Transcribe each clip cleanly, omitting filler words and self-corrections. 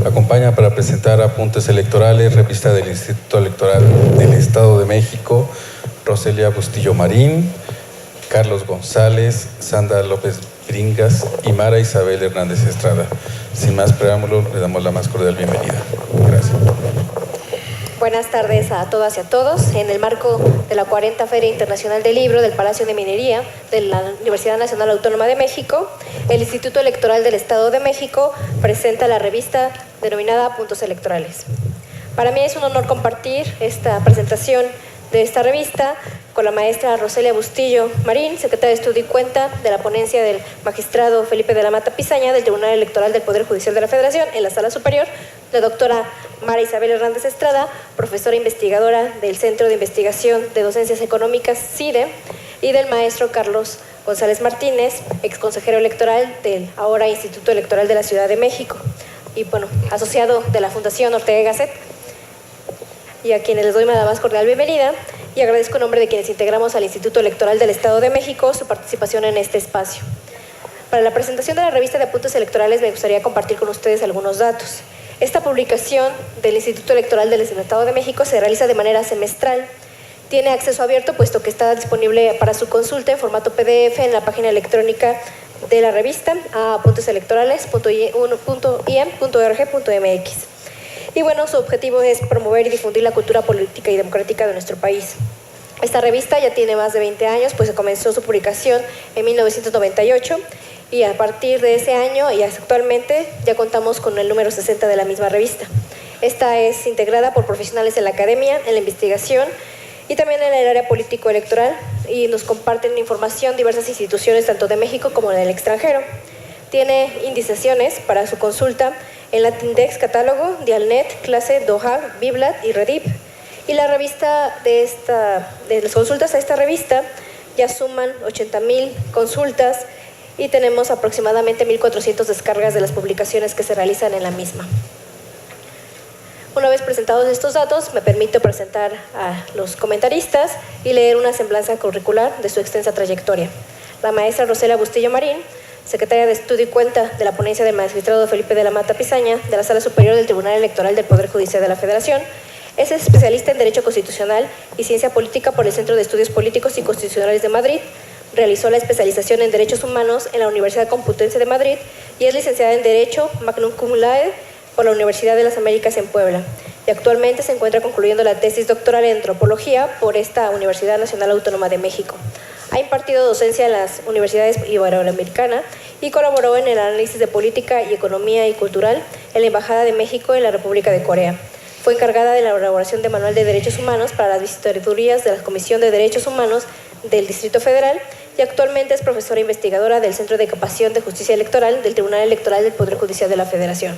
Acompaña para presentar Apuntes Electorales, revista del Instituto Electoral del Estado de México, Roselia Bustillo Marín, Carlos González, Sandra López Bringas y Mara Isabel Hernández Estrada. Sin más preámbulo, le damos la más cordial bienvenida. Gracias. Buenas tardes a todas y a todos. En el marco de la 40 Feria Internacional del Libro del Palacio de Minería de la Universidad Nacional Autónoma de México, el Instituto Electoral del Estado de México presenta la revista denominada Apuntes Electorales. Para mí es un honor compartir esta presentación de esta revista con la maestra Roselia Bustillo Marín, secretaria de Estudio y Cuenta de la ponencia del magistrado Felipe de la Mata Pisaña del Tribunal Electoral del Poder Judicial de la Federación en la Sala Superior, la doctora Mara Isabel Hernández Estrada, profesora investigadora del Centro de Investigación de Docencias Económicas, CIDE, y del maestro Carlos González Martínez, ex consejero electoral del ahora Instituto Electoral de la Ciudad de México, y bueno, asociado de la Fundación Ortega y Gasset, y a quienes les doy la más cordial bienvenida, y agradezco en nombre de quienes integramos al Instituto Electoral del Estado de México su participación en este espacio. Para la presentación de la revista de Apuntes Electorales me gustaría compartir con ustedes algunos datos. Esta publicación del Instituto Electoral del Estado de México se realiza de manera semestral. Tiene acceso abierto, puesto que está disponible para su consulta en formato PDF en la página electrónica de la revista a apunteselectorales.im.org.mx. Y bueno, su objetivo es promover y difundir la cultura política y democrática de nuestro país. Esta revista ya tiene más de 20 años, pues se comenzó su publicación en 1998 y a partir de ese año y actualmente ya contamos con el número 60 de la misma revista. Esta es integrada por profesionales en la academia, en la investigación y también en el área político-electoral, y nos comparten información diversas instituciones tanto de México como del extranjero. Tiene indizaciones para su consulta en Latindex, Catálogo, Dialnet, Clase, Doha, Biblat y Redip. Y la revista de las consultas a esta revista ya suman 80,000 consultas y tenemos aproximadamente 1,400 descargas de las publicaciones que se realizan en la misma. Una vez presentados estos datos, me permito presentar a los comentaristas y leer una semblanza curricular de su extensa trayectoria. La maestra Roselia Bustillo Marín, secretaria de Estudio y Cuenta de la ponencia del magistrado Felipe de la Mata Pisaña de la Sala Superior del Tribunal Electoral del Poder Judicial de la Federación, es especialista en Derecho Constitucional y Ciencia Política por el Centro de Estudios Políticos y Constitucionales de Madrid. Realizó la especialización en Derechos Humanos en la Universidad Complutense de Madrid y es licenciada en Derecho Magnum Cum Laude por la Universidad de las Américas en Puebla. Y actualmente se encuentra concluyendo la tesis doctoral en Antropología por esta Universidad Nacional Autónoma de México. Ha impartido docencia en las universidades iberoamericanas y colaboró en el análisis de política y economía y cultural en la Embajada de México en la República de Corea. Fue encargada de la elaboración de Manual de Derechos Humanos para las visitadurías de la Comisión de Derechos Humanos del Distrito Federal y actualmente es profesora investigadora del Centro de Capacitación de Justicia Electoral del Tribunal Electoral del Poder Judicial de la Federación.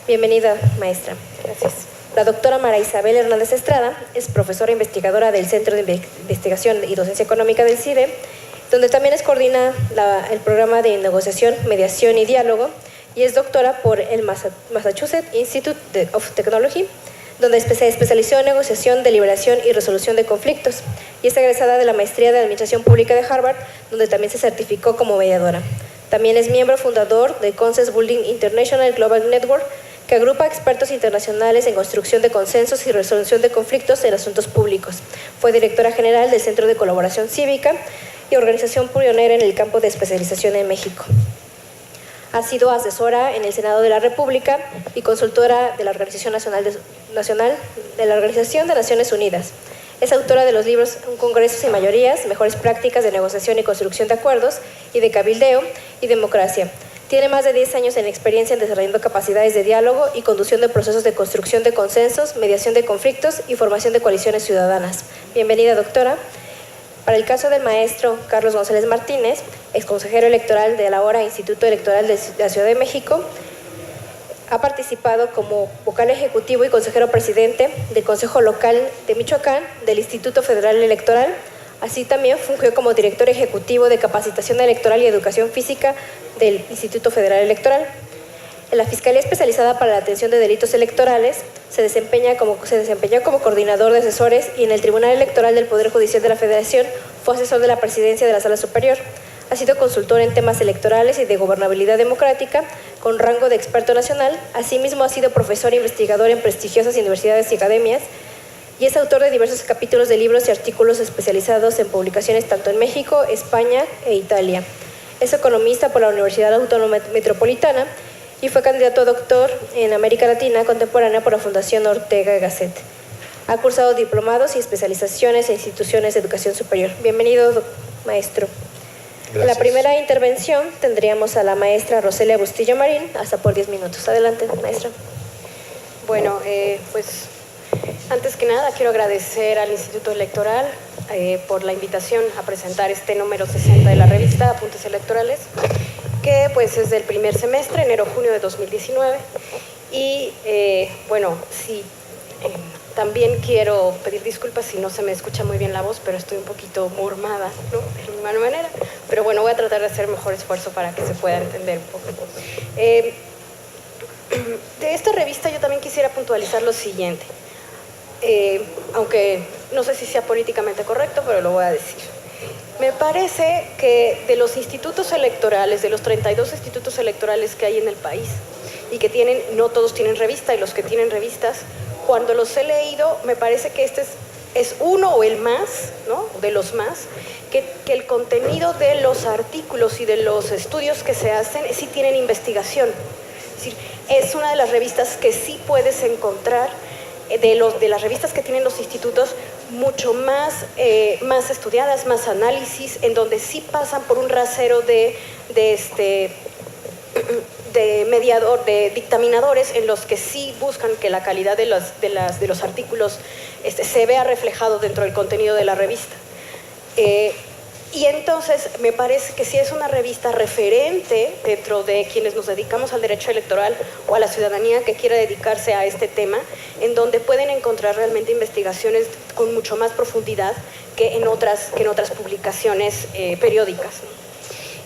Bienvenida, maestra. Gracias. La doctora Mara Isabel Hernández Estrada es profesora investigadora del Centro de Investigación y Docencia Económica del CIDE, donde también coordina el programa de negociación, mediación y diálogo, y es doctora por el Massachusetts Institute of Technology, donde se especializó en negociación, deliberación y resolución de conflictos, y es egresada de la maestría de Administración Pública de Harvard, donde también se certificó como mediadora. También es miembro fundador de Consensus Building International Global Network, que agrupa expertos internacionales en construcción de consensos y resolución de conflictos en asuntos públicos. Fue directora general del Centro de Colaboración Cívica y organización pionera en el campo de especialización en México. Ha sido asesora en el Senado de la República y consultora de la Organización de la Organización de Naciones Unidas. Es autora de los libros Congresos y Mayorías, Mejores Prácticas de Negociación y Construcción de Acuerdos, y de Cabildeo y Democracia. Tiene más de 10 años en experiencia en desarrollando capacidades de diálogo y conducción de procesos de construcción de consensos, mediación de conflictos y formación de coaliciones ciudadanas. Bienvenida, doctora. Para el caso del maestro Carlos González Martínez, ex consejero electoral de la ahora Instituto Electoral de la Ciudad de México, ha participado como vocal ejecutivo y consejero presidente del Consejo Local de Michoacán del Instituto Federal Electoral. Así también fungió como director ejecutivo de Capacitación Electoral y Educación Física del Instituto Federal Electoral. En la Fiscalía Especializada para la Atención de Delitos Electorales se desempeñó como coordinador de asesores y en el Tribunal Electoral del Poder Judicial de la Federación fue asesor de la presidencia de la Sala Superior. Ha sido consultor en temas electorales y de gobernabilidad democrática con rango de experto nacional. Asimismo, ha sido profesor e investigador en prestigiosas universidades y academias y es autor de diversos capítulos de libros y artículos especializados en publicaciones tanto en México, España e Italia. Es economista por la Universidad Autónoma Metropolitana y fue candidato a doctor en América Latina Contemporánea por la Fundación Ortega y Gasset. Ha cursado diplomados y especializaciones en instituciones de educación superior. Bienvenido, maestro. Gracias. En la primera intervención tendríamos a la maestra Roselia Bustillo Marín, hasta por 10 minutos. Adelante, maestra. Bueno, pues antes que nada quiero agradecer al Instituto Electoral por la invitación a presentar este número 60 de la revista Apuntes Electorales, que pues es del primer semestre, enero-junio de 2019. Y bueno, sí, también quiero pedir disculpas si no se me escucha muy bien la voz, pero estoy un poquito mormada, ¿no? De alguna manera. Pero bueno, voy a tratar de hacer el mejor esfuerzo para que se pueda entender un poco. De esta revista yo también quisiera puntualizar lo siguiente. Aunque no sé si sea políticamente correcto, pero lo voy a decir. Me parece que de los institutos electorales, de los 32 institutos electorales que hay en el país, y que tienen, no todos tienen revista, y los que tienen revistas, cuando los he leído, me parece que este es uno o el más, ¿no? De los más, que el contenido de los artículos y de los estudios que se hacen sí tienen investigación. Es decir, es una de las revistas que sí puedes encontrar, de las revistas que tienen los institutos, mucho más estudiadas, más análisis, en donde sí pasan por un rasero de dictaminadores, en los que sí buscan que la calidad de los artículos se vea reflejado dentro del contenido de la revista. Y entonces me parece que sí es una revista referente dentro de quienes nos dedicamos al derecho electoral o a la ciudadanía que quiera dedicarse a este tema, en donde pueden encontrar realmente investigaciones con mucho más profundidad que en otras publicaciones periódicas.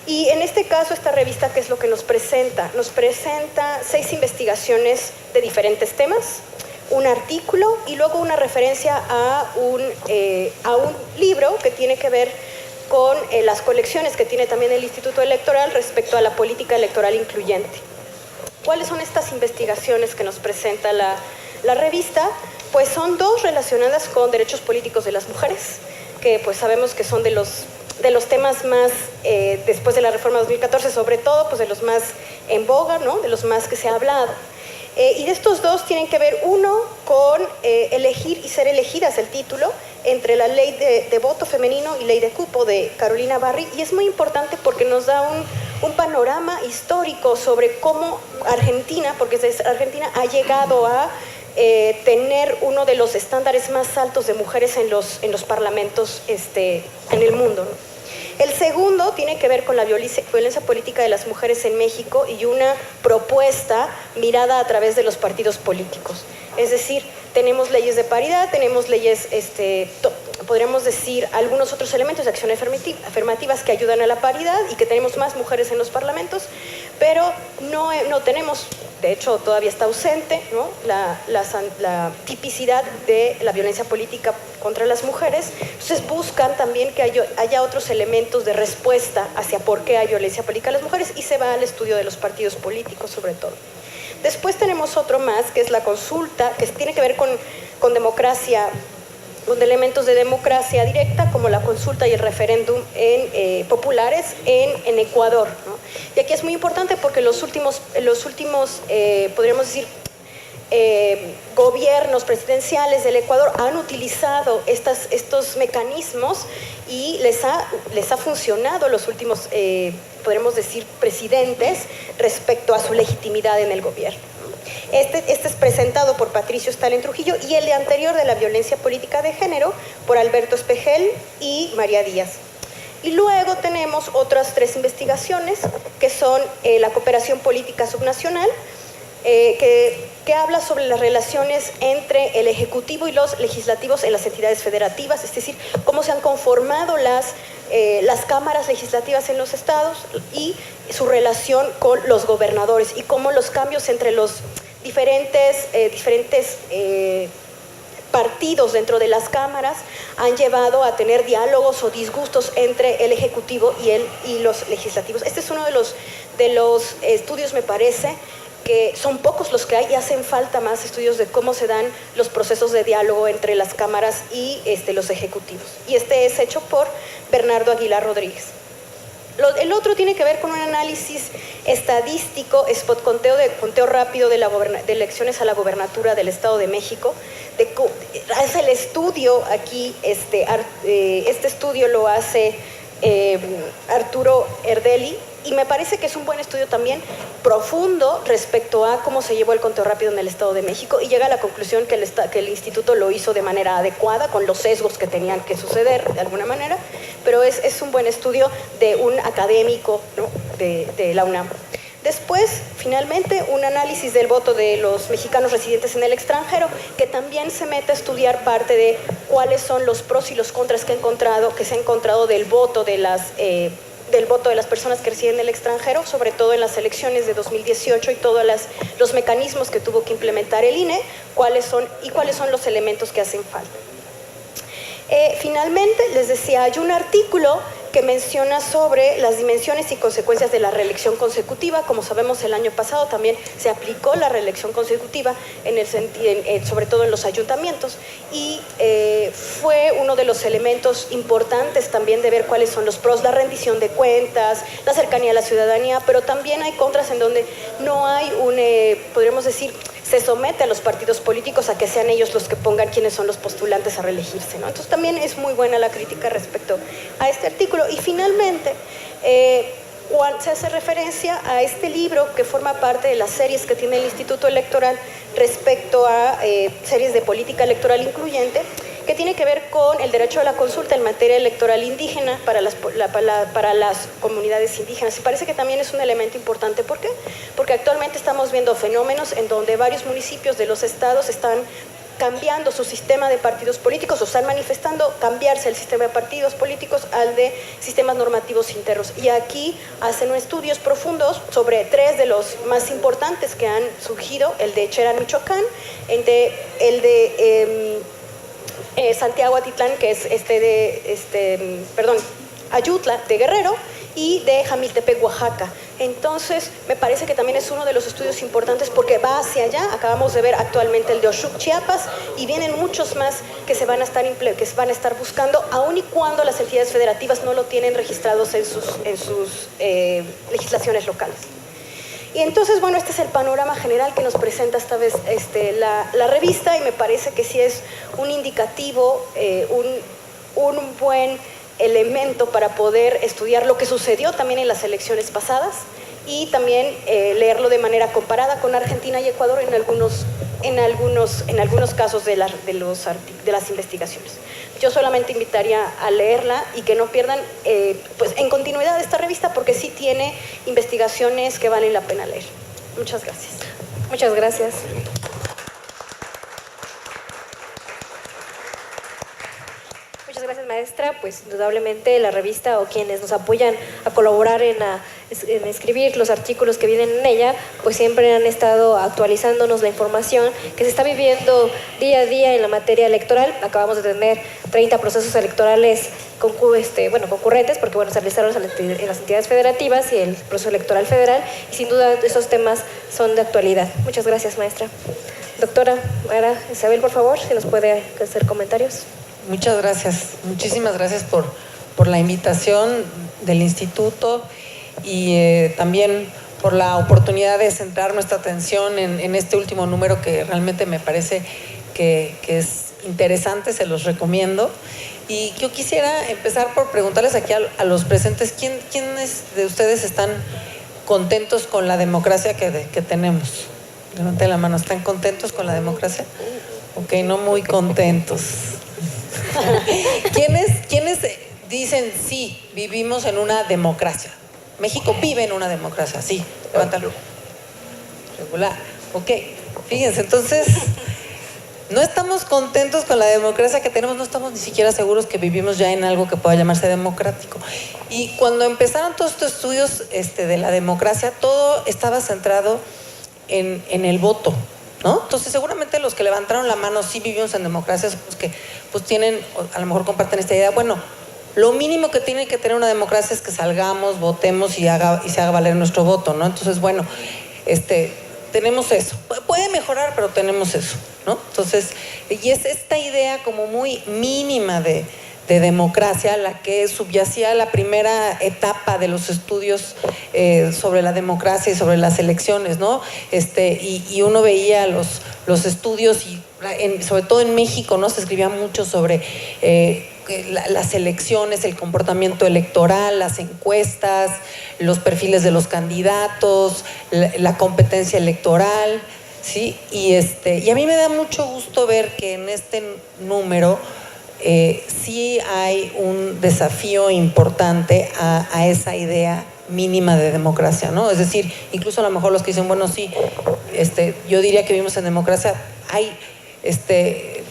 Y en este caso, esta revista, ¿qué es lo que nos presenta? Nos presenta 6 investigaciones de diferentes temas, un artículo y luego una referencia a un libro que tiene que ver con las colecciones que tiene también el Instituto Electoral respecto a la política electoral incluyente. ¿Cuáles son estas investigaciones que nos presenta la revista? Pues son 2 relacionadas con derechos políticos de las mujeres, que pues sabemos que son de los temas más, después de la reforma 2014, sobre todo, pues de los más en boga, ¿no? De los más que se ha hablado. Y de estos 2 tienen que ver, uno con elegir y ser elegidas, el título, entre la ley de voto femenino y ley de cupo de Carolina Barry, y es muy importante porque nos da un panorama histórico sobre cómo Argentina, porque Argentina ha llegado a tener uno de los estándares más altos de mujeres en los parlamentos en el mundo, ¿no? El segundo tiene que ver con la violencia política de las mujeres en México y una propuesta mirada a través de los partidos políticos. Es decir, tenemos leyes de paridad, tenemos leyes, podríamos decir, algunos otros elementos de acción afirmativas que ayudan a la paridad y que tenemos más mujeres en los parlamentos, pero no tenemos, de hecho todavía está ausente, ¿no? la tipicidad de la violencia política contra las mujeres. Entonces buscan también que haya otros elementos de respuesta hacia por qué hay violencia política a las mujeres, y se va al estudio de los partidos políticos sobre todo. Después tenemos otro más, que es la consulta, que tiene que ver con democracia, con elementos de democracia directa, como la consulta y el referéndum populares en Ecuador, ¿no? Y aquí es muy importante porque los últimos podríamos decir, gobiernos presidenciales del Ecuador han utilizado estos mecanismos y les ha funcionado los últimos, podríamos decir, presidentes respecto a su legitimidad en el gobierno. Este es presentado por Patricio Stalin Trujillo, y el anterior, de la violencia política de género, por Alberto Espejel y María Díaz. Y luego tenemos otras 3 investigaciones que son la cooperación política subnacional, que habla sobre las relaciones entre el Ejecutivo y los legislativos en las entidades federativas, es decir, cómo se han conformado las cámaras legislativas en los estados y su relación con los gobernadores y cómo los cambios entre los diferentes partidos dentro de las cámaras han llevado a tener diálogos o disgustos entre el Ejecutivo y los legislativos. Este es uno de los estudios, me parece, que son pocos los que hay y hacen falta más estudios de cómo se dan los procesos de diálogo entre las cámaras y los ejecutivos. Y este es hecho por Bernardo Aguilar Rodríguez. El otro tiene que ver con un análisis estadístico, conteo rápido de elecciones a la gobernatura del Estado de México. Hace el estudio aquí, este estudio lo hace Arturo Erdeli, y me parece que es un buen estudio también profundo respecto a cómo se llevó el conteo rápido en el Estado de México, y llega a la conclusión que el instituto lo hizo de manera adecuada, con los sesgos que tenían que suceder de alguna manera, pero es un buen estudio de un académico, ¿no?, de la UNAM. Después, finalmente, un análisis del voto de los mexicanos residentes en el extranjero, que también se mete a estudiar parte de cuáles son los pros y los contras que se ha encontrado del voto de las personas que residen en el extranjero, sobre todo en las elecciones de 2018 y todos los mecanismos que tuvo que implementar el INE, cuáles son los elementos que hacen falta. Finalmente, les decía, hay un artículo que menciona sobre las dimensiones y consecuencias de la reelección consecutiva. Como sabemos, el año pasado también se aplicó la reelección consecutiva, sobre todo en los ayuntamientos, y fue uno de los elementos importantes también de ver cuáles son los pros, la rendición de cuentas, la cercanía a la ciudadanía, pero también hay contras en donde no hay podríamos decir, se somete a los partidos políticos a que sean ellos los que pongan quiénes son los postulantes a reelegirse, ¿no? Entonces también es muy buena la crítica respecto a este artículo. Y finalmente, se hace referencia a este libro que forma parte de las series que tiene el Instituto Electoral respecto a series de política electoral incluyente, que tiene que ver con el derecho a la consulta en materia electoral indígena para las comunidades indígenas. Y parece que también es un elemento importante. ¿Por qué? Porque actualmente estamos viendo fenómenos en donde varios municipios de los estados están cambiando su sistema de partidos políticos o están manifestando cambiarse el sistema de partidos políticos al de sistemas normativos internos. Y aquí hacen estudios profundos sobre tres de los más importantes que han surgido: el de Cherán, Michoacán, el de Santiago Atitlán, que es Ayutla, de Guerrero, y de Jamiltepec, Oaxaca. Entonces, me parece que también es uno de los estudios importantes porque va hacia allá. Acabamos de ver actualmente el de Oshuk, Chiapas, y vienen muchos más que se van a estar buscando, aun y cuando las entidades federativas no lo tienen registrados en sus legislaciones locales. Y entonces, bueno, este es el panorama general que nos presenta esta vez la revista, y me parece que sí es un indicativo, un buen elemento para poder estudiar lo que sucedió también en las elecciones pasadas, y también leerlo de manera comparada con Argentina y Ecuador en algunos casos de las investigaciones. Yo solamente invitaría a leerla y que no pierdan pues en continuidad esta revista, porque sí tiene investigaciones que valen la pena leer. Muchas gracias. Muchas gracias. Muchas gracias, maestra. Pues indudablemente la revista, o quienes nos apoyan a colaborar en escribir los artículos que vienen en ella, pues siempre han estado actualizándonos la información que se está viviendo día a día en la materia electoral. Acabamos de tener 30 procesos electorales concurrentes, porque se realizaron en las entidades federativas y el proceso electoral federal, y sin duda esos temas son de actualidad. Muchas gracias, maestra. Doctora Mara Isabel, por favor, si nos puede hacer comentarios. Muchas gracias, muchísimas gracias por la invitación del instituto, y también por la oportunidad de centrar nuestra atención en este último número, que realmente me parece que es interesante, se los recomiendo. Y yo quisiera empezar por preguntarles aquí a los presentes, ¿quiénes de ustedes están contentos con la democracia que tenemos? Levanten la mano, ¿están contentos con la democracia? Ok, no muy contentos. ¿Quiénes dicen sí, vivimos en una democracia? México vive en una democracia, sí, levántalo. Regular. Ok, fíjense, entonces no estamos contentos con la democracia que tenemos, no estamos ni siquiera seguros que vivimos ya en algo que pueda llamarse democrático. Y cuando empezaron todos estos estudios de la democracia, todo estaba centrado en el voto, ¿no? Entonces seguramente los que levantaron la mano sí vivimos en democracias, pues que pues tienen, a lo mejor comparten esta idea, bueno, lo mínimo que tiene que tener una democracia es que salgamos, votemos y se haga valer nuestro voto, ¿no? Entonces, bueno, tenemos eso. Puede mejorar, pero tenemos eso, ¿no? Entonces, y es esta idea como muy mínima de democracia la que subyacía a la primera etapa de los estudios sobre la democracia y sobre las elecciones, ¿no? Y uno veía los estudios y sobre todo en México, ¿no? Se escribía mucho sobre las elecciones, el comportamiento electoral, las encuestas, los perfiles de los candidatos, la competencia electoral, ¿sí? Y a mí me da mucho gusto ver que en este número sí hay un desafío importante a esa idea mínima de democracia, ¿no? Es decir, incluso a lo mejor los que dicen, bueno, sí, yo diría que vivimos en democracia,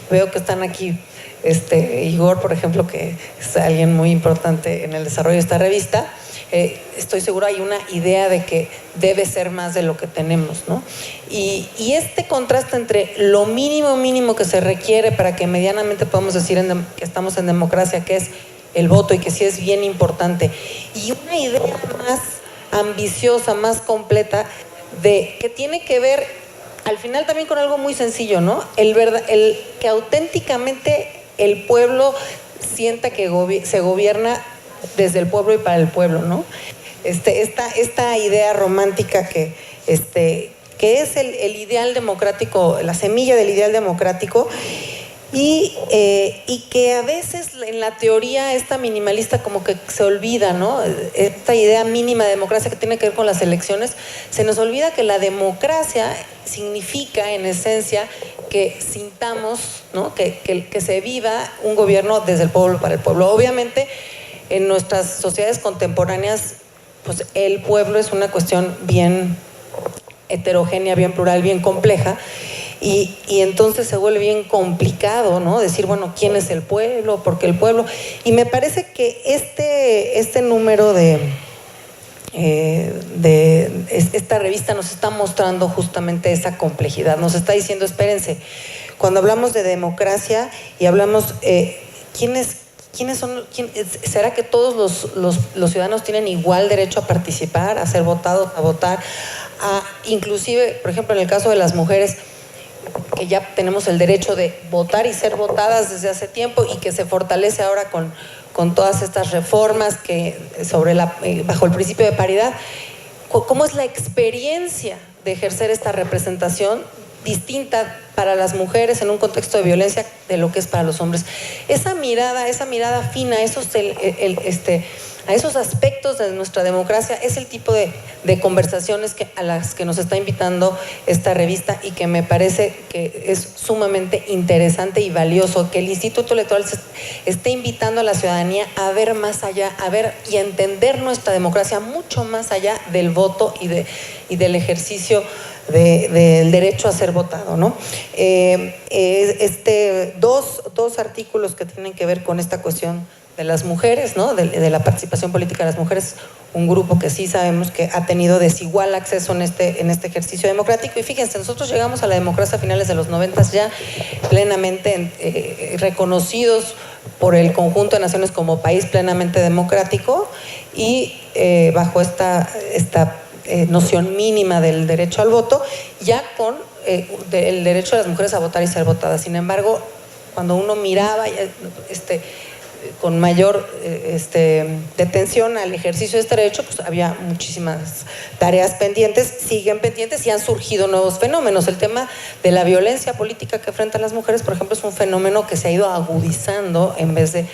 veo que están aquí Igor, por ejemplo, que es alguien muy importante en el desarrollo de esta revista. Estoy segura hay una idea de que debe ser más de lo que tenemos, ¿no? Y este contraste entre lo mínimo que se requiere para que medianamente podamos decir que estamos en democracia, que es el voto y que sí es bien importante, y una idea más ambiciosa, más completa, que tiene que ver al final también con algo muy sencillo, ¿no? El que auténticamente el pueblo sienta que se gobierna desde el pueblo y para el pueblo, ¿no? Esta idea romántica que es el ideal democrático, la semilla del ideal democrático, y que a veces en la teoría esta minimalista como que se olvida, ¿no? Esta idea mínima de democracia que tiene que ver con las elecciones, se nos olvida que la democracia significa en esencia que sintamos, ¿no? que se viva un gobierno desde el pueblo para el pueblo. Obviamente en nuestras sociedades contemporáneas pues el pueblo es una cuestión bien heterogénea, bien plural, bien compleja. Y entonces se vuelve bien complicado, ¿no? Decir, bueno, ¿quién es el pueblo? ¿Por qué el pueblo? Y me parece que este número de esta revista nos está mostrando justamente esa complejidad. Nos está diciendo, espérense, cuando hablamos de democracia y hablamos, ¿será que todos los ciudadanos tienen igual derecho a participar, a ser votados, a votar? Inclusive, por ejemplo, en el caso de las mujeres, que ya tenemos el derecho de votar y ser votadas desde hace tiempo y que se fortalece ahora con todas estas reformas bajo el principio de paridad. ¿Cómo es la experiencia de ejercer esta representación distinta para las mujeres en un contexto de violencia de lo que es para los hombres? Esa mirada fina, a esos aspectos de nuestra democracia es el tipo de conversaciones a las que nos está invitando esta revista, y que me parece que es sumamente interesante y valioso que el Instituto Electoral esté invitando a la ciudadanía a ver más allá, a ver y entender nuestra democracia mucho más allá del voto y del ejercicio del derecho a ser votado, ¿no? Dos artículos que tienen que ver con esta cuestión de las mujeres, ¿no? De la participación política de las mujeres, un grupo que sí sabemos que ha tenido desigual acceso en este ejercicio democrático. Y fíjense, nosotros llegamos a la democracia a finales de los 90 ya plenamente reconocidos por el conjunto de naciones como país plenamente democrático, y bajo esta noción mínima del derecho al voto, ya con el derecho de las mujeres a votar y ser votadas. Sin embargo, cuando uno miraba con mayor detención al ejercicio de este derecho, pues había muchísimas tareas pendientes, siguen pendientes, y han surgido nuevos fenómenos. El tema de la violencia política que enfrentan las mujeres, por ejemplo, es un fenómeno que se ha ido agudizando, en vez de,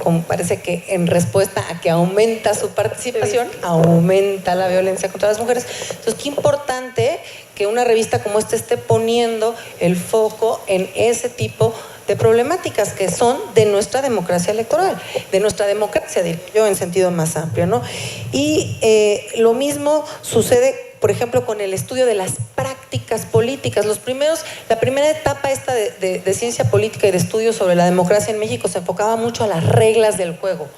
como parece que en respuesta a que aumenta su participación, aumenta la violencia contra las mujeres. Entonces, qué importante que una revista como esta esté poniendo el foco en ese tipo de problemáticas que son de nuestra democracia electoral, de nuestra democracia, diría yo, en sentido más amplio, ¿no? Y lo mismo sucede, por ejemplo, con el estudio de las prácticas prácticas políticas. La primera etapa esta de ciencia política y de estudios sobre la democracia en México se enfocaba mucho a las reglas del juego.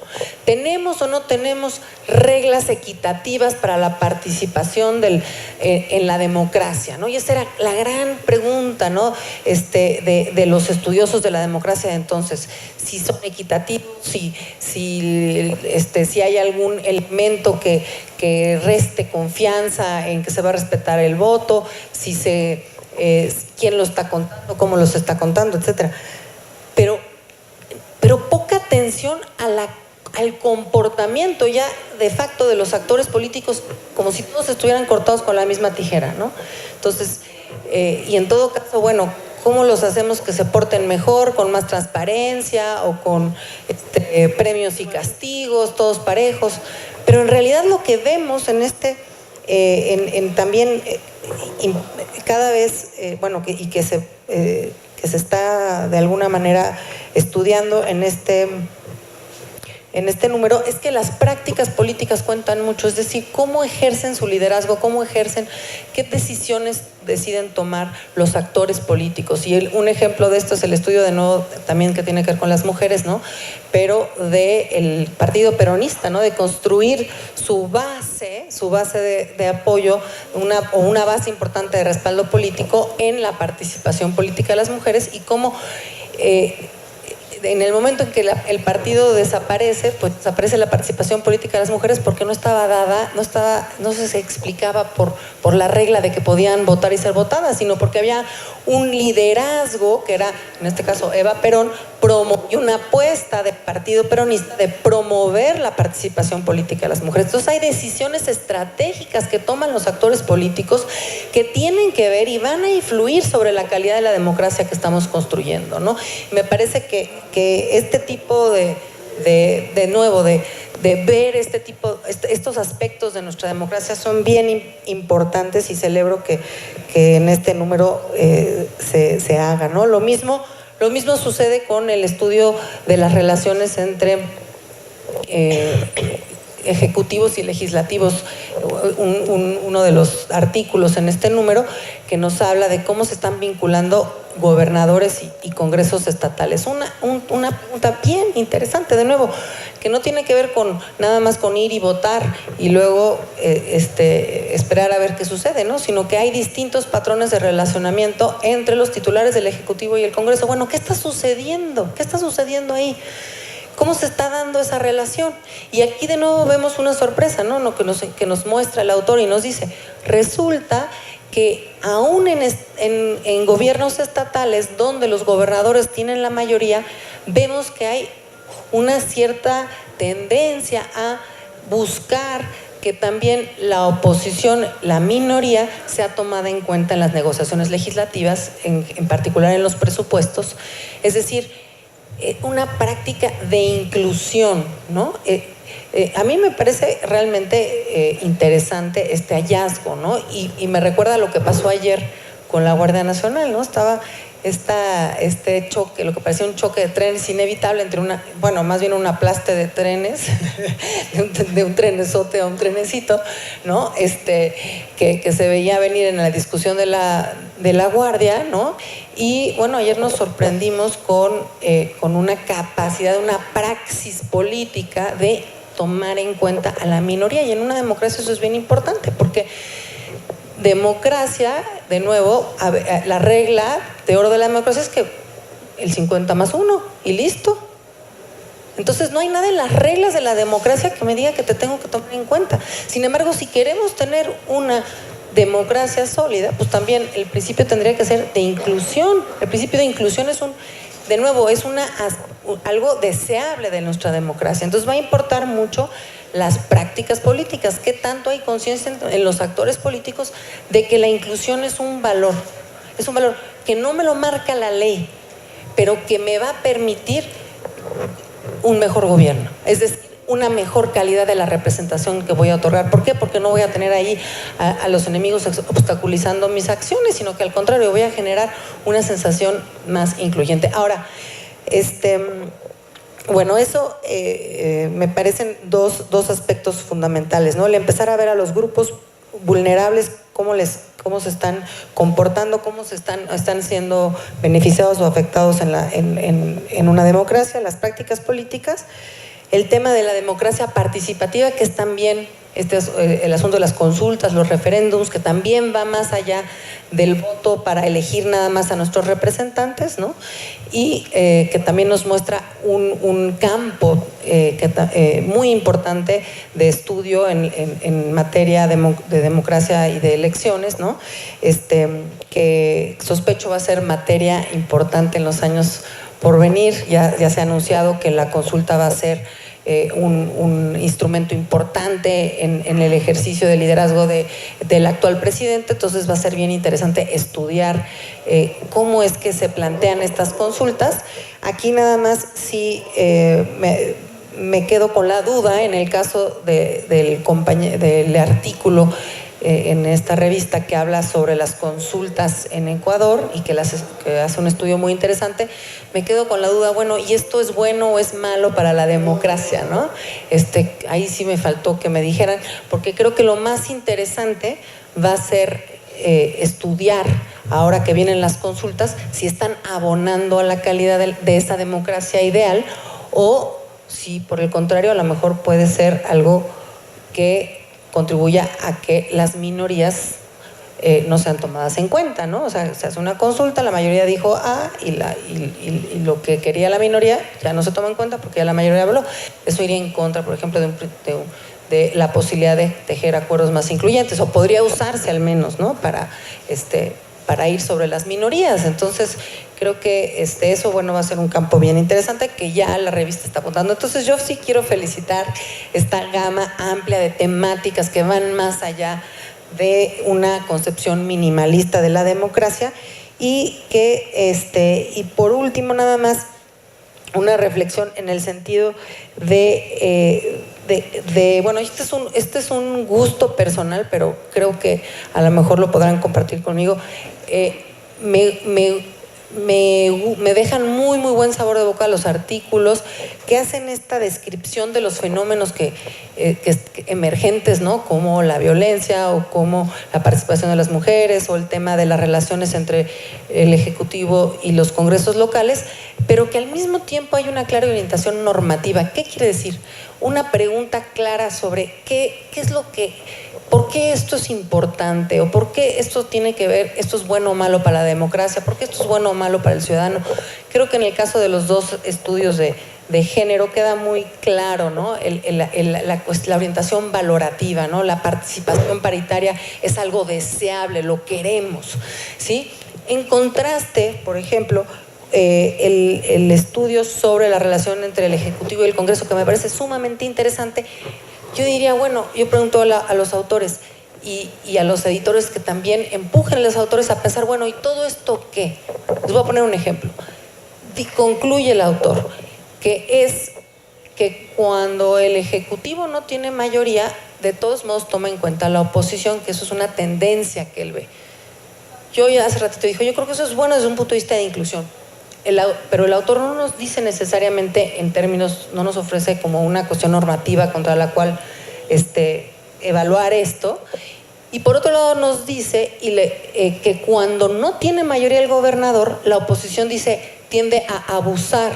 ¿Tenemos o no tenemos reglas equitativas para la participación en la democracia, ¿no? Y esa era la gran pregunta, ¿no? De los estudiosos de la democracia de entonces. Si son equitativos, si hay algún elemento que reste confianza en que se va a respetar el voto, quién lo está contando, cómo los está contando, etcétera. Pero poca atención al comportamiento ya de facto de los actores políticos, como si todos estuvieran cortados con la misma tijera, ¿no? Entonces, y en todo caso, bueno, ¿cómo los hacemos que se porten mejor, con más transparencia o con premios y castigos, todos parejos? Pero en realidad lo que vemos en también cada vez, que se está de alguna manera estudiando en este número, es que las prácticas políticas cuentan mucho, es decir, cómo ejercen su liderazgo, qué decisiones deciden tomar los actores políticos. Y un ejemplo de esto es el estudio de nuevo también que tiene que ver con las mujeres, ¿no? Pero del partido peronista, ¿no? De construir su base de apoyo, una base importante de respaldo político en la participación política de las mujeres, y cómo en el momento en que el partido desaparece, pues desaparece la participación política de las mujeres porque no estaba dada, no se explicaba por la regla de que podían votar y ser votadas, sino porque había un liderazgo, que era, en este caso, Eva Perón, y una apuesta del partido peronista de promover la participación política de las mujeres. Entonces hay decisiones estratégicas que toman los actores políticos que tienen que ver y van a influir sobre la calidad de la democracia que estamos construyendo, ¿no? Me parece que este tipo de ver estos aspectos de nuestra democracia son bien importantes, y celebro que en este número se haga, ¿no? Lo mismo sucede con el estudio de las relaciones entre ejecutivos y legislativos. Uno de los artículos en este número que nos habla de cómo se están vinculando gobernadores y congresos estatales. Una pregunta bien interesante, de nuevo, que no tiene que ver nada más con ir y votar y luego esperar a ver qué sucede, ¿no? Sino que hay distintos patrones de relacionamiento entre los titulares del Ejecutivo y el Congreso. Bueno, ¿qué está sucediendo? ¿Qué está sucediendo ahí? ¿Cómo se está dando esa relación? Y aquí de nuevo vemos una sorpresa, ¿no? Que nos muestra el autor y nos dice, resulta que aún en gobiernos estatales donde los gobernadores tienen la mayoría, vemos que hay una cierta tendencia a buscar que también la oposición, la minoría, sea tomada en cuenta en las negociaciones legislativas, en particular en los presupuestos. Es decir, una práctica de inclusión, ¿no? A mí me parece realmente interesante este hallazgo, ¿no? Y me recuerda lo que pasó ayer con la Guardia Nacional, ¿no? Estaba este choque, lo que parecía un choque de trenes inevitable entre más bien un aplaste de trenes, de un trenesote a un trenecito, ¿no? Que se veía venir en la discusión de la Guardia, ¿no? Y bueno, ayer nos sorprendimos con una capacidad, una praxis política de tomar en cuenta a la minoría, y en una democracia eso es bien importante, porque democracia, de nuevo, la regla de oro de la democracia es que el 50+1 y listo. Entonces no hay nada en las reglas de la democracia que me diga que te tengo que tomar en cuenta. Sin embargo, si queremos tener una democracia sólida, pues también el principio tendría que ser de inclusión. El principio de inclusión es algo deseable de nuestra democracia. Entonces va a importar mucho las prácticas políticas, qué tanto hay conciencia en los actores políticos de que la inclusión es un valor que no me lo marca la ley, pero que me va a permitir un mejor gobierno, es decir, una mejor calidad de la representación que voy a otorgar. ¿Por qué? Porque no voy a tener ahí a los enemigos obstaculizando mis acciones, sino que al contrario voy a generar una sensación más incluyente. Ahora, bueno, eso me parecen dos aspectos fundamentales, ¿no? El empezar a ver a los grupos vulnerables cómo se están comportando, cómo están siendo beneficiados o afectados en una democracia, las prácticas políticas. El tema de la democracia participativa, que es también el asunto de las consultas, los referéndums, que también va más allá del voto para elegir nada más a nuestros representantes, ¿no? Y que también nos muestra un campo muy importante de estudio en materia de democracia y de elecciones, ¿no? Que sospecho va a ser materia importante en los años por venir. Ya se ha anunciado que la consulta va a ser un instrumento importante en el ejercicio de liderazgo del actual presidente. Entonces va a ser bien interesante estudiar cómo es que se plantean estas consultas. Aquí nada más sí me quedo con la duda en el caso del artículo en esta revista que habla sobre las consultas en Ecuador y que hace un estudio muy interesante. Me quedo con la duda, bueno, ¿y esto es bueno o es malo para la democracia, no? Ahí sí me faltó que me dijeran, porque creo que lo más interesante va a ser estudiar, ahora que vienen las consultas, si están abonando a la calidad de esa democracia ideal o si por el contrario a lo mejor puede ser algo que contribuya a que las minorías no sean tomadas en cuenta, ¿no? O sea, se hace una consulta, la mayoría dijo A y lo que quería la minoría ya no se toma en cuenta porque ya la mayoría habló. Eso iría en contra, por ejemplo, de la posibilidad de tejer acuerdos más incluyentes, o podría usarse al menos, ¿no? Para ir sobre las minorías. Entonces, creo que eso, bueno, va a ser un campo bien interesante que ya la revista está apuntando. Entonces, yo sí quiero felicitar esta gama amplia de temáticas que van más allá de una concepción minimalista de la democracia y que, y por último, nada más, una reflexión en el sentido bueno, este es un gusto personal, pero creo que a lo mejor lo podrán compartir conmigo. Me dejan muy, muy buen sabor de boca los artículos que hacen esta descripción de los fenómenos que emergentes, ¿no? Como la violencia o como la participación de las mujeres o el tema de las relaciones entre el Ejecutivo y los congresos locales, pero que al mismo tiempo hay una clara orientación normativa. ¿Qué quiere decir? Una pregunta clara sobre qué es lo que... ¿Por qué esto es importante? ¿O por qué esto tiene que ver, esto es bueno o malo para la democracia? ¿Por qué esto es bueno o malo para el ciudadano? Creo que en el caso de los dos estudios de género queda muy claro, ¿no? La orientación valorativa, ¿no? La participación paritaria es algo deseable, lo queremos, ¿sí? En contraste, por ejemplo, el estudio sobre la relación entre el Ejecutivo y el Congreso, que me parece sumamente interesante. Yo diría, bueno, yo pregunto a los autores y a los editores que también empujen a los autores a pensar, bueno, ¿y todo esto qué? Les voy a poner un ejemplo. Concluye el autor que es que cuando el Ejecutivo no tiene mayoría, de todos modos toma en cuenta la oposición, que eso es una tendencia que él ve. Yo ya hace ratito dijo, yo creo que eso es bueno desde un punto de vista de inclusión. Pero el autor no nos dice necesariamente en términos, no nos ofrece como una cuestión normativa contra la cual evaluar esto. Y por otro lado nos dice que cuando no tiene mayoría el gobernador, la oposición tiende a abusar,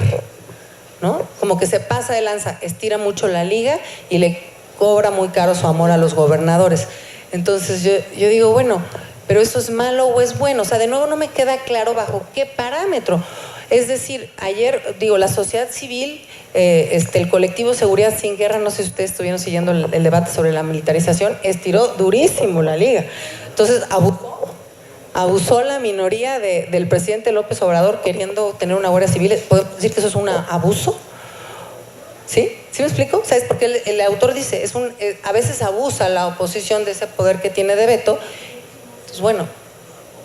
¿no? Como que se pasa de lanza, estira mucho la liga y le cobra muy caro su amor a los gobernadores. Entonces yo digo, bueno, ¿pero eso es malo o es bueno? O sea, de nuevo no me queda claro bajo qué parámetro. Es decir, ayer, la sociedad civil, el colectivo Seguridad Sin Guerra, no sé si ustedes estuvieron siguiendo el debate sobre la militarización, estiró durísimo la liga. Entonces, abusó la minoría del presidente López Obrador queriendo tener una guardia civil. ¿Podemos decir que eso es un abuso? ¿Sí? ¿Sí me explico? ¿Sabes? Porque el autor dice, a veces abusa la oposición de ese poder que tiene de veto. Entonces, bueno,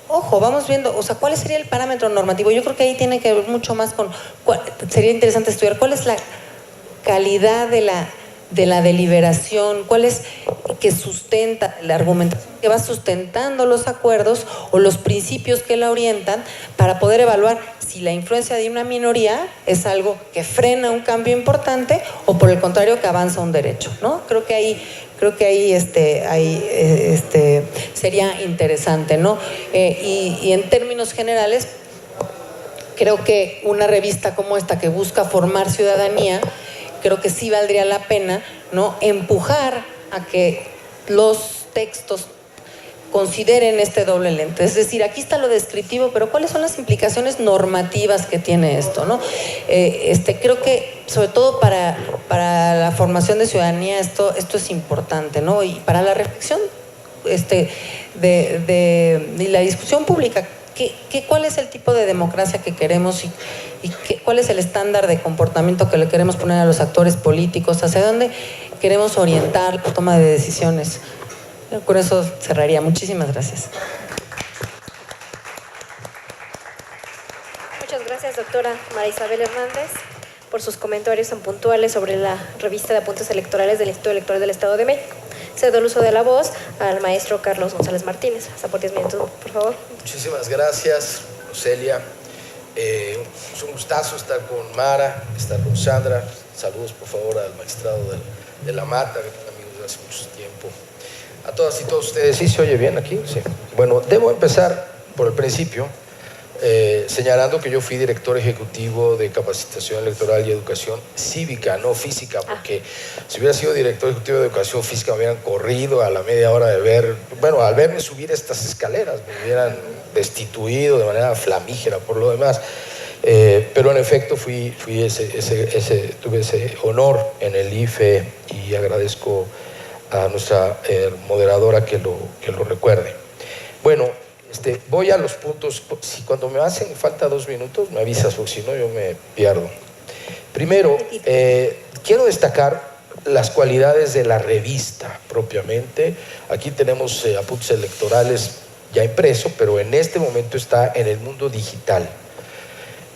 ojo, vamos viendo, o sea, ¿cuál sería el parámetro normativo? Yo creo que ahí tiene que ver mucho más con, sería interesante estudiar cuál es la calidad de la deliberación, cuál es que sustenta la argumentación que va sustentando los acuerdos o los principios que la orientan para poder evaluar si la influencia de una minoría es algo que frena un cambio importante o por el contrario que avanza un derecho, ¿no? Creo que ahí Creo que ahí, sería interesante, ¿no? Y en términos generales, creo que una revista como esta que busca formar ciudadanía, creo que sí valdría la pena, ¿no?, empujar a que los textos consideren este doble lente. Es decir, aquí está lo descriptivo, pero ¿cuáles son las implicaciones normativas que tiene esto, ¿no? Creo que, sobre todo para la formación de ciudadanía, esto es importante, ¿no? Y para la reflexión de la discusión pública, ¿cuál es el tipo de democracia que queremos y cuál es el estándar de comportamiento que le queremos poner a los actores políticos? ¿Hacia dónde queremos orientar la toma de decisiones? Con eso cerraría. Muchísimas gracias. Muchas gracias, doctora María Isabel Hernández, por sus comentarios tan puntuales sobre la revista de apuntes electorales del Instituto Electoral del Estado de México. Cedo el uso de la voz al maestro Carlos González Martínez. Hasta por 10 minutos, por favor. Muchísimas gracias, Roselia. Es un gustazo estar con Mara, estar con Sandra. Saludos, por favor, al magistrado de La Mata, que son amigos de hace mucho tiempo. A todas y todos ustedes. ¿Sí se oye bien aquí? Sí. Bueno, debo empezar por el principio, señalando que yo fui director ejecutivo de capacitación electoral y educación cívica, no física, porque si hubiera sido director ejecutivo de educación física me hubieran corrido a la media hora de al verme subir estas escaleras, me hubieran destituido de manera flamígera por lo demás. Pero en efecto tuve ese honor en el IFE y agradezco a nuestra moderadora que lo recuerde. Bueno, voy a los puntos. Si cuando me hacen falta 2 minutos me avisas, porque si no yo me pierdo. Primero, quiero destacar las cualidades de la revista propiamente. Aquí tenemos apuntes electorales ya impreso, pero en este momento está en el mundo digital.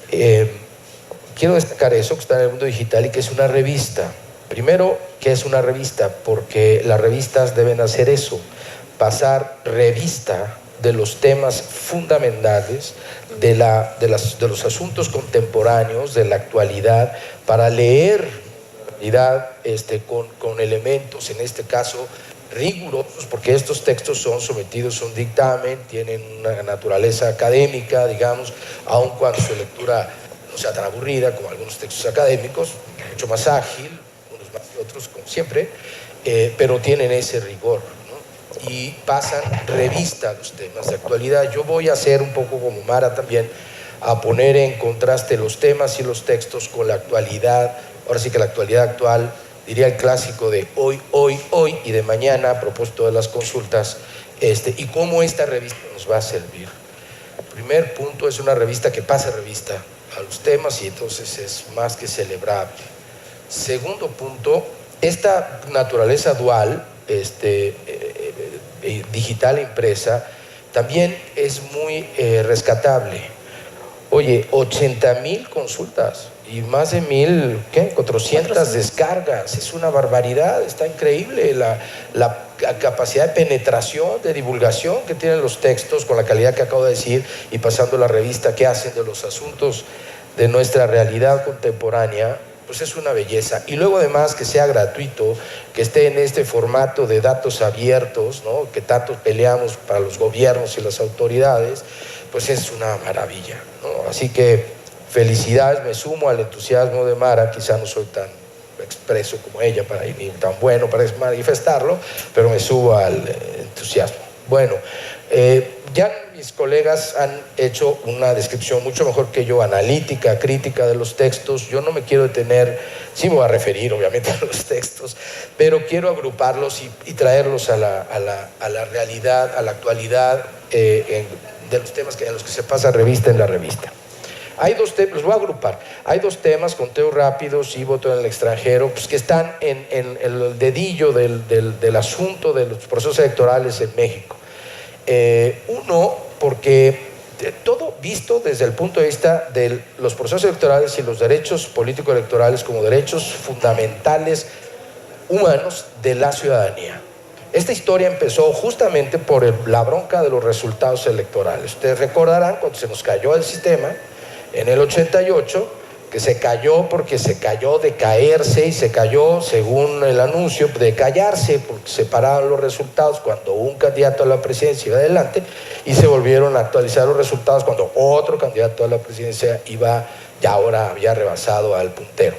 Quiero destacar eso, que está en el mundo digital y que es una revista. Primero, ¿qué es una revista? Porque las revistas deben hacer eso, pasar revista de los temas fundamentales, de los asuntos contemporáneos, de la actualidad, para leer con elementos, en este caso, rigurosos, porque estos textos son sometidos a un dictamen, tienen una naturaleza académica, digamos, aun cuando su lectura no sea tan aburrida como algunos textos académicos, mucho más ágil, unos más que otros, como siempre, pero tienen ese rigor, ¿no? Y pasan revista a los temas de actualidad. Yo voy a hacer un poco como Mara también, a poner en contraste los temas y los textos con la actualidad, ahora sí que la actualidad actual, diría el clásico de hoy, y de mañana, a propósito de las consultas, y cómo esta revista nos va a servir. El primer punto, es una revista que pasa revista a los temas y entonces es más que celebrable. Segundo punto, esta naturaleza dual, digital e impresa, también es muy rescatable. Oye, 80,000 consultas y más de 400 descargas. Es una barbaridad, está increíble la capacidad de penetración, de divulgación que tienen los textos con la calidad que acabo de decir y pasando la revista que hacen de los asuntos de nuestra realidad contemporánea, pues es una belleza. Y luego además que sea gratuito, que esté en este formato de datos abiertos, ¿no?, que tanto peleamos para los gobiernos y las autoridades, pues es una maravilla, ¿no? Así que felicidades, me sumo al entusiasmo de Mara, quizá no soy tan expreso como ella ni tan bueno para manifestarlo, pero me subo al entusiasmo. Bueno, ya mis colegas han hecho una descripción mucho mejor que yo, analítica, crítica de los textos. Yo no me quiero detener, sí me voy a referir obviamente a los textos, pero quiero agruparlos y traerlos a la realidad, a la actualidad de los temas en los que se pasa revista en la revista. Hay 2 temas, los voy a agrupar. Hay 2 temas, conteo rápido, sí, voto en el extranjero, pues que están en el dedillo del asunto de los procesos electorales en México. Uno, porque todo visto desde el punto de vista de los procesos electorales y los derechos político-electorales como derechos fundamentales humanos de la ciudadanía. Esta historia empezó justamente por la bronca de los resultados electorales. Ustedes recordarán cuando se nos cayó el sistema en el 88, que se cayó porque se cayó de caerse y se cayó, según el anuncio, de callarse, porque se pararon los resultados cuando un candidato a la presidencia iba adelante y se volvieron a actualizar los resultados cuando otro candidato a la presidencia iba, ya ahora había rebasado al puntero.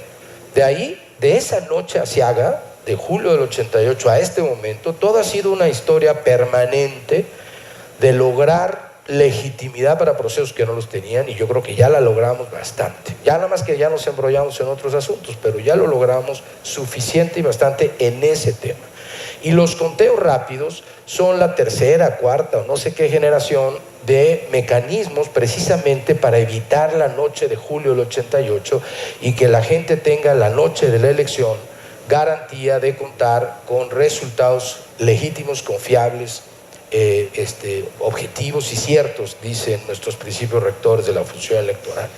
De ahí, de esa noche aciaga, de julio del 88 a este momento, todo ha sido una historia permanente de lograr legitimidad para procesos que no los tenían, y yo creo que ya la logramos bastante. Ya nada más que ya nos embrollamos en otros asuntos, pero ya lo logramos suficiente y bastante en ese tema. Y los conteos rápidos son la tercera, cuarta o no sé qué generación de mecanismos precisamente para evitar la noche de julio del 88 y que la gente tenga la noche de la elección garantía de contar con resultados legítimos, confiables, objetivos y ciertos, dicen nuestros principios rectores de la función electoral.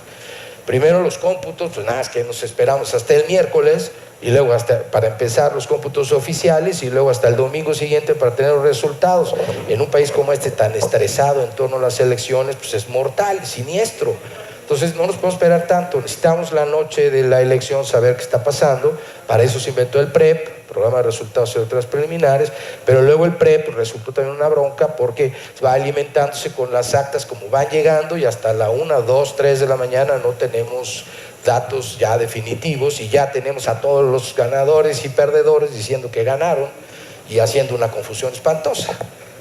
Primero los cómputos, pues nada, es que nos esperamos hasta el miércoles y luego hasta para empezar los cómputos oficiales y luego hasta el domingo siguiente para tener los resultados. En un país como este tan estresado en torno a las elecciones, pues es mortal, siniestro. Entonces no nos podemos esperar tanto, necesitamos la noche de la elección saber qué está pasando. Para eso se inventó el PREP, Programa de Resultados y Otras Preliminares, pero luego el PREP resultó también una bronca porque va alimentándose con las actas como van llegando y hasta la 1, 2, 3 de la mañana no tenemos datos ya definitivos y ya tenemos a todos los ganadores y perdedores diciendo que ganaron y haciendo una confusión espantosa.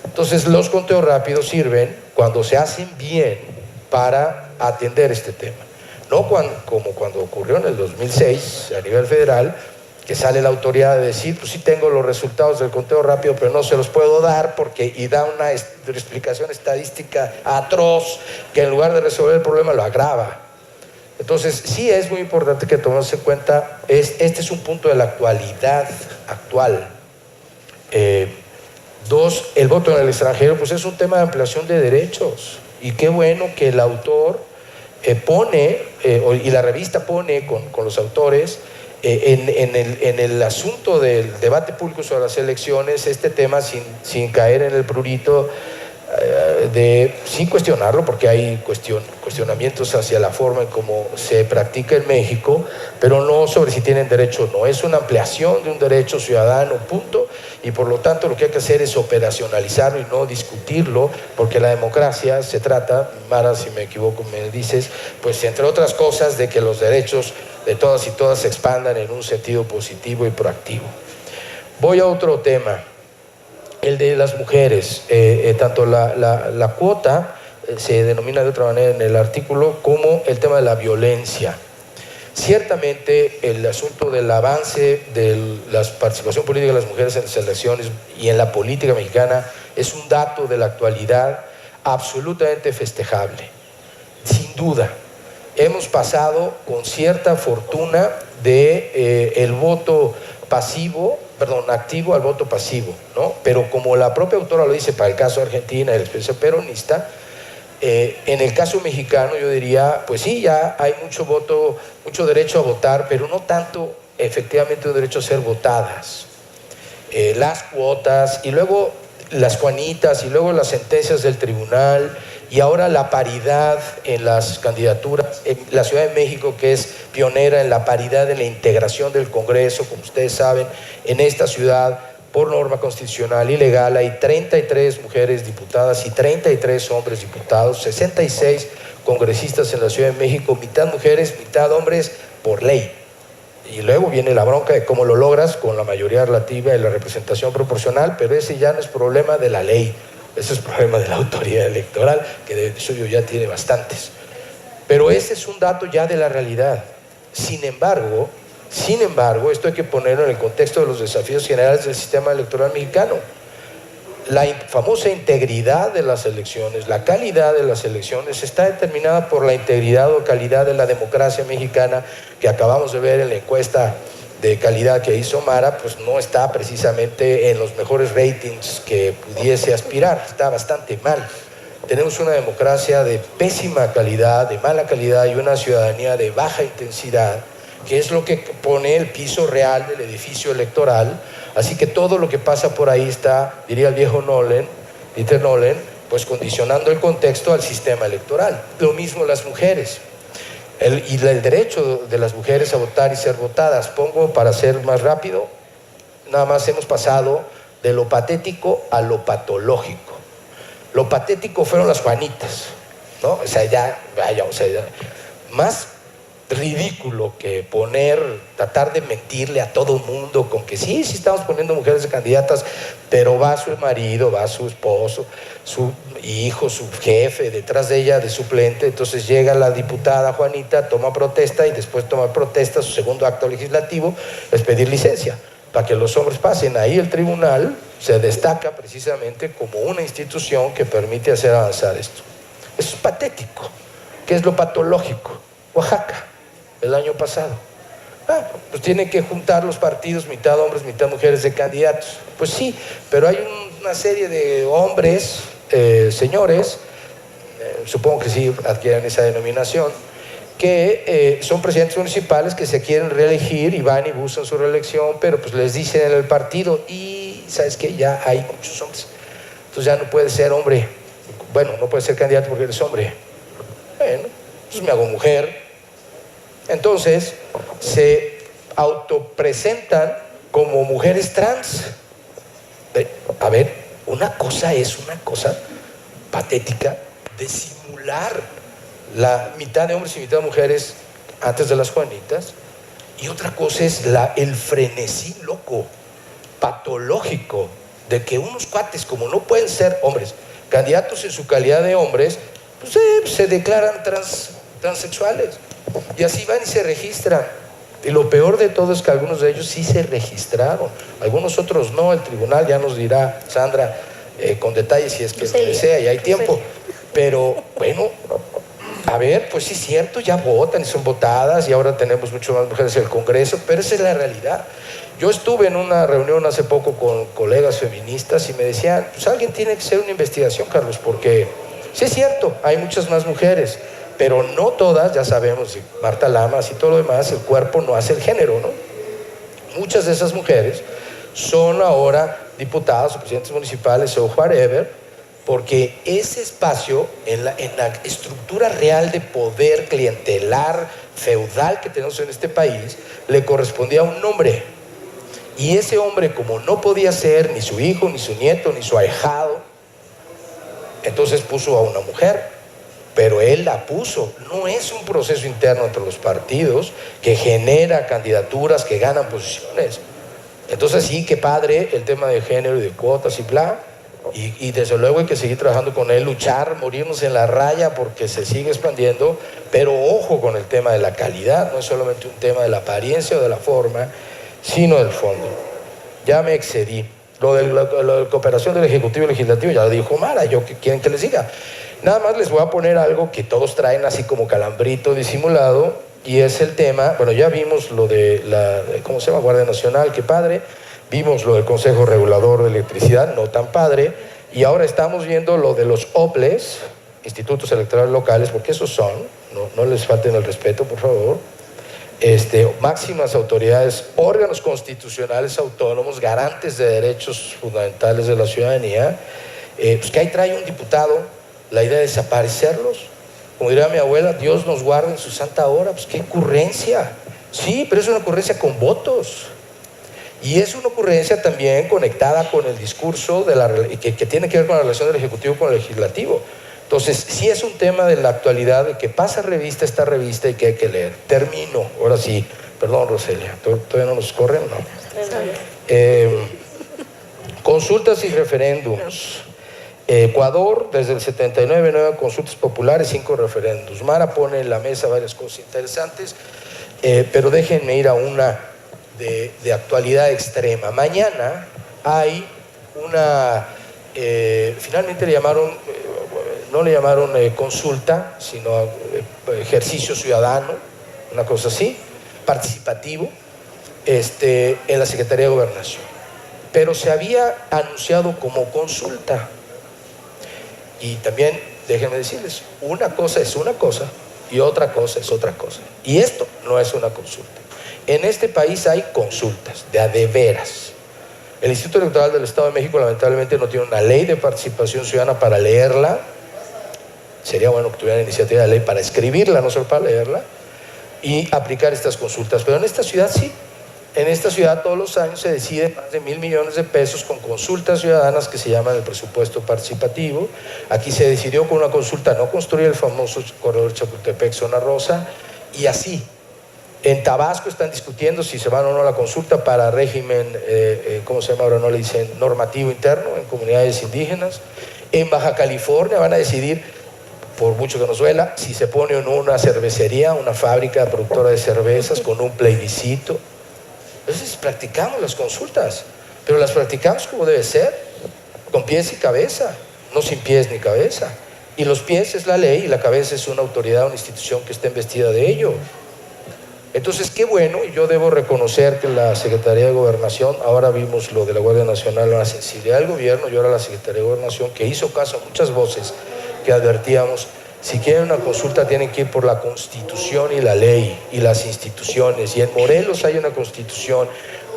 Entonces los conteos rápidos sirven cuando se hacen bien para atender este tema. No como cuando ocurrió en el 2006 a nivel federal, que sale la autoridad a decir, pues sí tengo los resultados del conteo rápido, pero no se los puedo dar porque, y da una explicación estadística atroz que en lugar de resolver el problema lo agrava. Entonces sí es muy importante que tomemos en cuenta, este es un punto de la actualidad actual. Dos, el voto en el extranjero, pues es un tema de ampliación de derechos. Y qué bueno que el autor pone, y la revista pone con los autores, en el asunto del debate público sobre las elecciones, este tema sin caer en el prurito, sin cuestionarlo, porque hay cuestionamientos hacia la forma en cómo se practica en México, pero no sobre si tienen derecho o no. Es una ampliación de un derecho ciudadano, punto, y por lo tanto lo que hay que hacer es operacionalizarlo y no discutirlo, porque la democracia se trata, Mara, si me equivoco me dices, pues entre otras cosas de que los derechos de todas y todas se expandan en un sentido positivo y proactivo. Voy a otro tema, el de las mujeres. Tanto la cuota se denomina de otra manera en el artículo como el tema de la violencia. Ciertamente el asunto del avance de la participación política de las mujeres en las elecciones y en la política mexicana es un dato de la actualidad absolutamente festejable, sin duda. Hemos pasado con cierta fortuna de el voto activo al voto pasivo, ¿no? Pero como la propia autora lo dice para el caso de Argentina y la experiencia peronista, en el caso mexicano yo diría, pues sí, ya hay mucho derecho a votar, pero no tanto efectivamente un derecho a ser votadas. Las cuotas y luego las Juanitas y luego las sentencias del tribunal y ahora la paridad en las candidaturas. En la Ciudad de México, que es pionera en la paridad en la integración del Congreso, como ustedes saben, en esta ciudad, por norma constitucional y legal, hay 33 mujeres diputadas y 33 hombres diputados, 66 congresistas en la Ciudad de México, mitad mujeres, mitad hombres, por ley. Y luego viene la bronca de cómo lo logras con la mayoría relativa y la representación proporcional, pero ese ya no es problema de la ley, ese es problema de la autoridad electoral, que de suyo ya tiene bastantes. Pero ese es un dato ya de la realidad. Sin embargo, esto hay que ponerlo en el contexto de los desafíos generales del sistema electoral mexicano. La famosa integridad de las elecciones, la calidad de las elecciones está determinada por la integridad o calidad de la democracia mexicana, que acabamos de ver en la encuesta de calidad que hizo Mara, pues no está precisamente en los mejores ratings que pudiese aspirar, está bastante mal. Tenemos una democracia de pésima calidad, de mala calidad y una ciudadanía de baja intensidad, que es lo que pone el piso real del edificio electoral. Así que todo lo que pasa por ahí está, diría el viejo Dieter Nolen, pues condicionando el contexto al sistema electoral. Lo mismo las mujeres. el derecho de las mujeres a votar y ser votadas. Pongo para ser más rápido, nada más hemos pasado de lo patético a lo patológico. Lo patético fueron las Juanitas, ¿no? O sea, más ridículo que tratar de mentirle a todo el mundo con que sí estamos poniendo mujeres de candidatas, pero va su marido, va su esposo, su hijo, su jefe detrás de ella de suplente. Entonces llega la diputada Juanita, toma protesta y después toma protesta, su segundo acto legislativo es pedir licencia para que los hombres pasen. Ahí el tribunal se destaca precisamente como una institución que permite hacer avanzar esto. Eso es patético. ¿Qué es lo patológico? Oaxaca, el año pasado. Pues tienen que juntar los partidos, mitad hombres, mitad mujeres de candidatos. Pues sí, pero hay una serie de hombres, señores, supongo que sí adquieren esa denominación, que son presidentes municipales que se quieren reelegir y van y buscan su reelección, pero pues les dicen en el partido, y ¿sabes qué? Ya hay muchos hombres. Entonces ya no puedes ser hombre. Bueno, no puedes ser candidato porque eres hombre. Bueno, pues me hago mujer. Entonces se autopresentan como mujeres trans. A ver, una cosa es una cosa patética de simular la mitad de hombres y mitad de mujeres antes de las Juanitas, y otra cosa es el frenesí loco, patológico, de que unos cuates, como no pueden ser hombres, candidatos en su calidad de hombres, pues se declaran transexuales, y así van y se registran. Y lo peor de todo es que algunos de ellos sí se registraron, algunos otros no. El tribunal ya nos dirá, Sandra, con detalles, si es que desea y hay tiempo. Pero bueno, a ver, pues sí es cierto, ya votan y son votadas y ahora tenemos mucho más mujeres en el Congreso, pero esa es la realidad. Yo estuve en una reunión hace poco con colegas feministas y me decían, pues alguien tiene que hacer una investigación, Carlos, porque sí es cierto, hay muchas más mujeres, pero no todas, ya sabemos, Marta Lamas y todo lo demás, el cuerpo no hace el género, ¿no? Muchas de esas mujeres son ahora diputadas o presidentes municipales o whatever, porque ese espacio en la estructura real de poder clientelar, feudal que tenemos en este país, le correspondía a un hombre. Y ese hombre, como no podía ser ni su hijo, ni su nieto, ni su ahijado, entonces puso a una mujer. Pero él la puso. No es un proceso interno entre los partidos que genera candidaturas que ganan posiciones. Entonces sí, qué padre el tema de género y de cuotas y bla. Y desde luego hay que seguir trabajando con él, luchar, morirnos en la raya porque se sigue expandiendo, pero ojo con el tema de la calidad. No es solamente un tema de la apariencia o de la forma, sino del fondo. Ya me excedí. Lo de la cooperación del Ejecutivo y Legislativo ya lo dijo Mara. ¿Yo qué quieren que les diga? Nada más les voy a poner algo que todos traen así como calambrito disimulado, y es el tema, bueno, ya vimos lo de ¿cómo se llama? Guardia Nacional, qué padre. Vimos lo del Consejo Regulador de Electricidad, no tan padre. Y ahora estamos viendo lo de los OPLES, Institutos Electorales Locales, porque esos son, no les falten el respeto, por favor, máximas autoridades, órganos constitucionales autónomos, garantes de derechos fundamentales de la ciudadanía. Pues que ahí trae un diputado la idea de desaparecerlos. Como diría mi abuela, Dios nos guarde en su santa hora. Pues qué ocurrencia. Sí, pero es una ocurrencia con votos. Y es una ocurrencia también conectada con el discurso que tiene que ver con la relación del Ejecutivo con el Legislativo. Entonces, sí es un tema de la actualidad, de que pasa revista esta revista y que hay que leer. Termino, ahora sí. Perdón, Roselia, ¿todavía no nos corren? No. Consultas y referéndums. Ecuador, desde el 79, 9 consultas populares, 5 referéndums. Mara pone en la mesa varias cosas interesantes, pero déjenme ir a una de actualidad extrema. Mañana hay una, finalmente le llamaron, no le llamaron consulta, sino ejercicio ciudadano, una cosa así, participativo, en la Secretaría de Gobernación. Pero se había anunciado como consulta. Y también, déjenme decirles, una cosa es una cosa y otra cosa es otra cosa. Y esto no es una consulta. En este país hay consultas, de veras. El Instituto Electoral del Estado de México lamentablemente no tiene una ley de participación ciudadana para leerla. Sería bueno que tuviera iniciativa de ley para escribirla, no solo para leerla. y aplicar estas consultas. Pero en esta ciudad sí. En esta ciudad todos los años se decide más de 1.000 millones de pesos con consultas ciudadanas que se llaman el presupuesto participativo. Aquí se decidió con una consulta no construir el famoso corredor Chapultepec-Zona Rosa, y así. En Tabasco están discutiendo si se van o no a la consulta para régimen, ¿cómo se llama? Ahora no le dicen normativo interno en comunidades indígenas. En Baja California van a decidir, por mucho que nos duela, si se pone o no una cervecería, una fábrica productora de cervezas con un plebiscito. Entonces practicamos las consultas, pero las practicamos como debe ser, con pies y cabeza, no sin pies ni cabeza. Y los pies es la ley y la cabeza es una autoridad, una institución que está investida de ello. Entonces, qué bueno, y yo debo reconocer que la Secretaría de Gobernación, ahora vimos lo de la Guardia Nacional, la sensibilidad del gobierno, y ahora la Secretaría de Gobernación, que hizo caso a muchas voces que advertíamos, si quieren una consulta tienen que ir por la Constitución y la ley y las instituciones. Y en Morelos hay una Constitución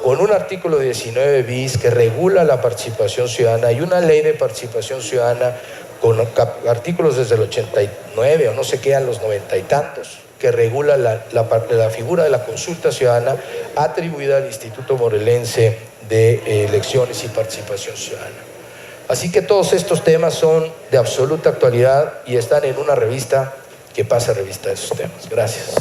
con un artículo 19 bis que regula la participación ciudadana y una ley de participación ciudadana con artículos desde el 89 o no sé qué, a los 90 y tantos, que regula la figura de la consulta ciudadana atribuida al Instituto Morelense de Elecciones y Participación Ciudadana. Así que todos estos temas son de absoluta actualidad y están en una revista que pasa revista de esos temas. Gracias.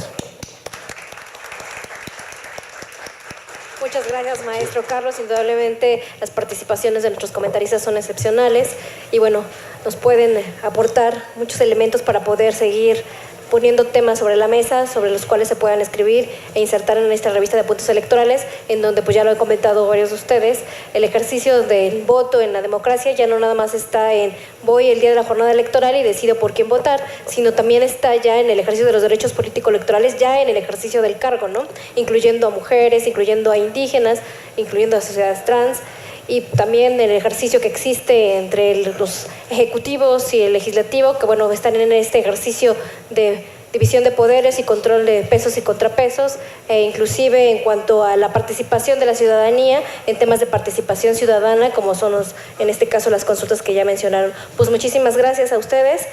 Muchas gracias, maestro Carlos. Indudablemente las participaciones de nuestros comentaristas son excepcionales y bueno, nos pueden aportar muchos elementos para poder seguir poniendo temas sobre la mesa, sobre los cuales se puedan escribir e insertar en esta revista de apuntes electorales, en donde, pues ya lo han comentado varios de ustedes, el ejercicio del voto en la democracia ya no nada más está en voy el día de la jornada electoral y decido por quién votar, sino también está ya en el ejercicio de los derechos político-electorales, ya en el ejercicio del cargo, ¿no? Incluyendo a mujeres, incluyendo a indígenas, incluyendo a sociedades trans, y también el ejercicio que existe entre los ejecutivos y el legislativo, que bueno, están en este ejercicio de división de poderes y control de pesos y contrapesos, e inclusive en cuanto a la participación de la ciudadanía en temas de participación ciudadana, como son en este caso las consultas que ya mencionaron. Pues muchísimas gracias a ustedes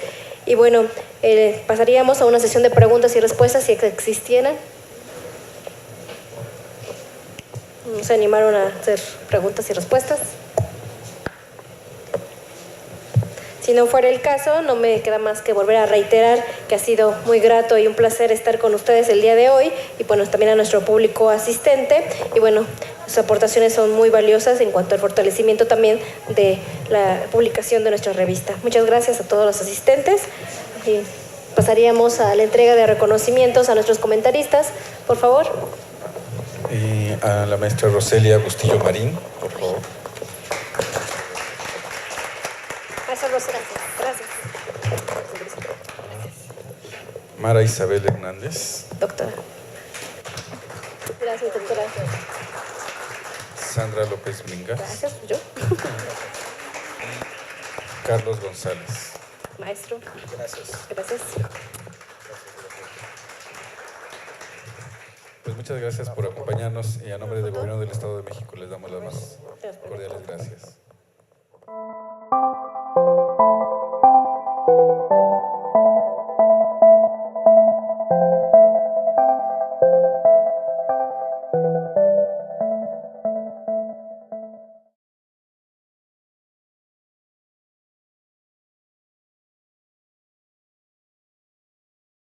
y bueno, pasaríamos a una sesión de preguntas y respuestas si existieran. ¿Se animaron a hacer preguntas y respuestas? Si no fuera el caso, no me queda más que volver a reiterar que ha sido muy grato y un placer estar con ustedes el día de hoy y bueno, también a nuestro público asistente y bueno, sus aportaciones son muy valiosas en cuanto al fortalecimiento también de la publicación de nuestra revista. Muchas gracias a todos los asistentes y pasaríamos a la entrega de reconocimientos a nuestros comentaristas, por favor. A la maestra Roselia Bustillo Marín, por favor. Maestra Roselia, gracias. Mara Isabel Hernández. Doctora. Gracias, doctora. Sandra López Bringas. Gracias, yo. Carlos González. Maestro. Gracias. Gracias. Pues muchas gracias por acompañarnos y a nombre del Gobierno del Estado de México les damos las más cordiales gracias.